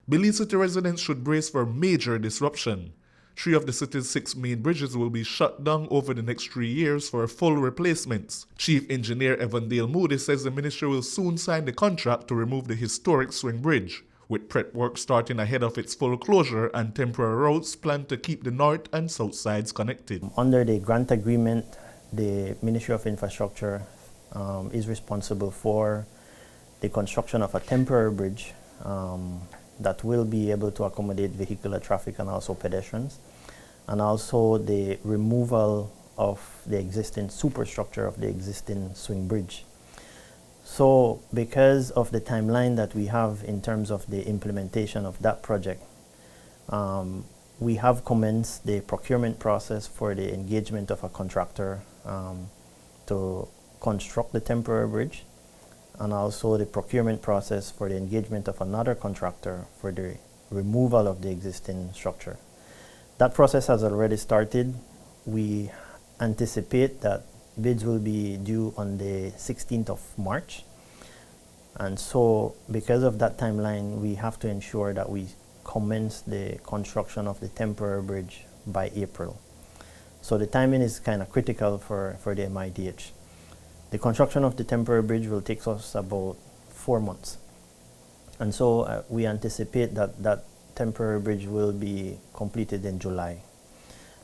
Belize City residents should brace for major disruption. 3 of the city's 6 main bridges will be shut down over the next 3 years for full replacements. Chief Engineer Evondale Moody says the ministry will soon sign the contract to remove the historic swing bridge, with prep work starting ahead of its full closure and temporary routes planned to keep the north and south sides connected. Under the grant agreement, the Ministry of Infrastructure is responsible for the construction of a temporary bridge that will be able to accommodate vehicular traffic and also pedestrians, and also the removal of the existing superstructure of the existing swing bridge. So because of the timeline that we have in terms of the implementation of that project, we have commenced the procurement process for the engagement of a contractor to construct the temporary bridge, and also the procurement process for the engagement of another contractor for the removal of the existing structure. That process has already started. We anticipate that bids will be due on the 16th of March. And so because of that timeline, we have to ensure that we commence the construction of the temporary bridge by April. So the timing is kind of critical for the MIDH. The construction of the temporary bridge will take us about 4 months. And so we anticipate that that temporary bridge will be completed in July.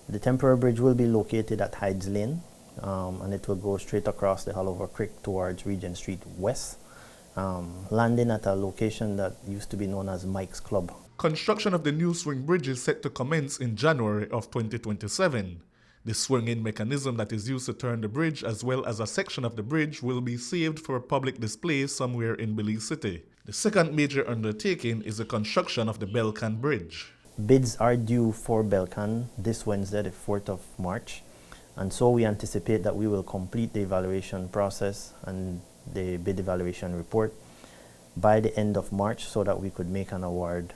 The temporary bridge will be located at Hydes Lane, and it will go straight across the Hallover Creek towards Regent Street West, landing at a location that used to be known as Mike's Club. Construction of the new swing bridge is set to commence in January of 2027. The swing-in mechanism that is used to turn the bridge, as well as a section of the bridge, will be saved for public display somewhere in Belize City. The second major undertaking is the construction of the BelCan Bridge. Bids are due for BelCan this Wednesday, the 4th of March. And so we anticipate that we will complete the evaluation process and the bid evaluation report by the end of March so that we could make an award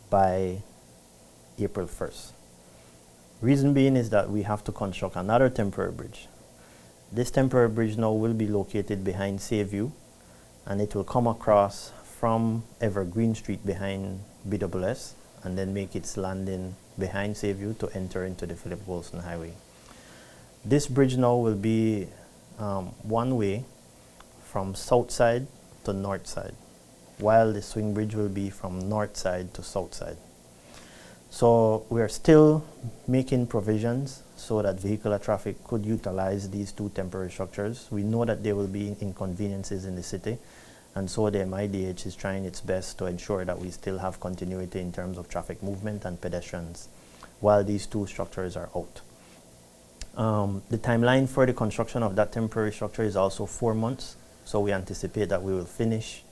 by April 1st. Reason being is that we have to construct another temporary bridge. This temporary bridge now will be located behind Sayview, and it will come across from Evergreen Street behind BWS and then make its landing behind Sayview to enter into the Philip Wilson Highway. This bridge now will be one way from south side to north side, while the swing bridge will be from north side to south side. So we are still making provisions so that vehicular traffic could utilize these two temporary structures. We know that there will be inconveniences in the city, and so the MIDH is trying its best to ensure that we still have continuity in terms of traffic movement and pedestrians while these two structures are out. The timeline for the construction of that temporary structure is also 4 months, so we anticipate that we will finish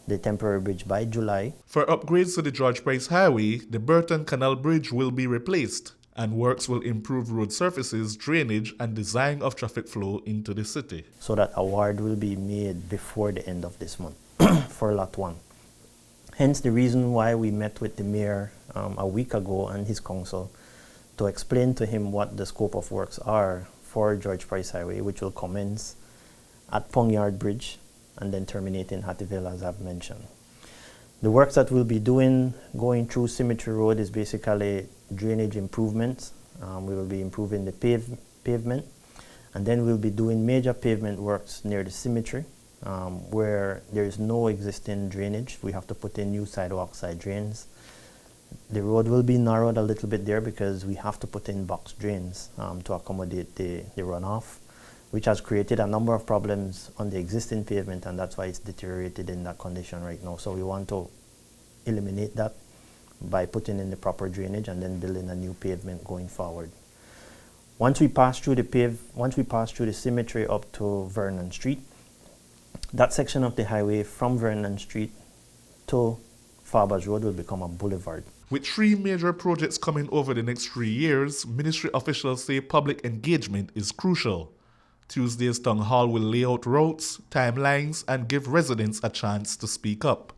the temporary bridge by July. For upgrades to the George Price Highway, the Burton Canal Bridge will be replaced, and works will improve road surfaces, drainage, and design of traffic flow into the city. So that award will be made before the end of this month for Lot 1. Hence the reason why we met with the mayor a week ago and his council to explain to him what the scope of works are for George Price Highway, which will commence at Pongyard Bridge and then terminate in Hattieville, as I've mentioned. The works that we'll be doing going through Cemetery Road is basically drainage improvements. We will be improving the pavement, and then we'll be doing major pavement works near the cemetery where there is no existing drainage. We have to put in new sidewalk side drains. The road will be narrowed a little bit there because we have to put in box drains to accommodate the runoff, which has created a number of problems on the existing pavement, and that's why it's deteriorated in that condition right now. So we want to eliminate that by putting in the proper drainage and then building a new pavement going forward. Once we pass through the cemetery up to Vernon Street, that section of the highway from Vernon Street to Farbers Road will become a boulevard. With 3 major projects coming over the next 3 years, ministry officials say public engagement is crucial. Tuesday's town hall will lay out routes, timelines, and give residents a chance to speak up.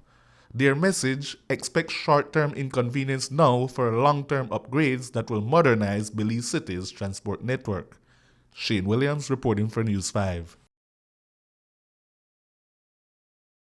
Their message: expect short-term inconvenience now for long-term upgrades that will modernize Belize City's transport network. Shane Williams reporting for News 5.